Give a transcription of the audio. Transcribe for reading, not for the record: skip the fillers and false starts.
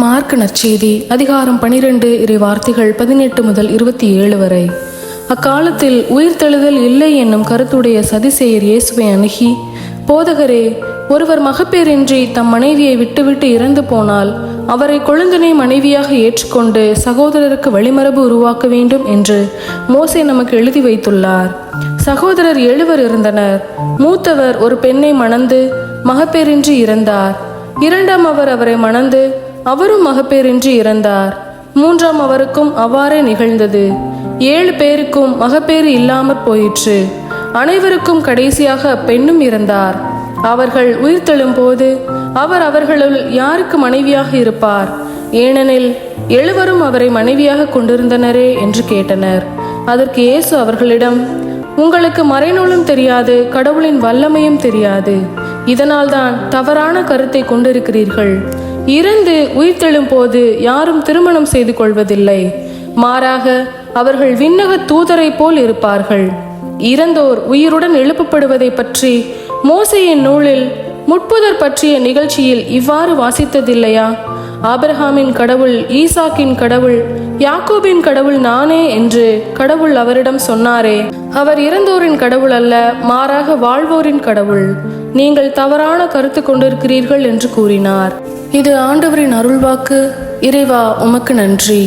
Mark நற்செய்தி அதிகாரம் 12 இறை வார்த்தைகள் 18 முதல் 27 வரை. அக்காலத்தில் உயிர்த்தெழுதல் இல்லை என்னும் கருத்துடைய சதிசேயர் இயேசுவை அணுகி, போதகரே, ஒருவர் மகப்பேரின்றி தம் மனைவியை விட்டுவிட்டு இறந்து போனால் அவரை கொழுந்தனை மனைவியாக ஏற்றுக்கொண்டு சகோதரருக்கு வழிமரபு உருவாக்க வேண்டும் என்று மோசே நமக்கு எழுதி வைத்துள்ளார். சகோதரர் 7 இருந்தனர். மூத்தவர் ஒரு பெண்ணை மணந்து மகப்பேரின்றி இறந்தார். இரண்டாம் அவர் அவரை மணந்து அவரும் மகப்பேரின்றி இறந்தார். மூன்றாம் அவருக்கும் அவ்வாறே நிகழ்ந்தது. 7 பேருக்கும் மகப்பேறு இல்லாமற் போயிற்று. அனைவருக்கும் கடைசியாக பெண்ணும் இறந்தார். அவர்கள் உயிர்த்தெழும் போது அவர் அவர்களுள் யாருக்கு மனைவியாக இருப்பார்? ஏனெனில் 7 அவரை மனைவியாக கொண்டிருந்தனரே என்று கேட்டனர். அதற்கு இயேசு அவர்களிடம், உங்களுக்கு மறைநூலும் தெரியாது, கடவுளின் வல்லமையும் தெரியாது. இதனால்தான் தவறான கருத்தை கொண்டிருக்கிறீர்கள். இறந்து உயிர்த்தெழும் போது யாரும் திருமணம் செய்து கொள்வதில்லை. மாறாக அவர்கள் விண்ணக தூதரை போல் இருப்பார்கள். இறந்தோர் உயிருடன் எழுப்பப்படுவதை பற்றி மோசேயின் நூலில் முட்புதர் பற்றிய நிகழ்ச்சியில் இவ்வாறு வாசித்ததில்லையா? ஆபிரகாமின் கடவுள், ஈசாக்கின் கடவுள், யாக்கோபின் கடவுள் நானே என்று கடவுள் அவரிடம் சொன்னாரே. அவர் இறந்தோரின் கடவுள் அல்ல, மாறாக வாழ்வோரின் கடவுள். நீங்கள் தவறான கருத்து கொண்டிருக்கிறீர்கள் என்று கூறினார். இது ஆண்டவரின் அருள்வாக்கு. இறைவா, உமக்கு நன்றி.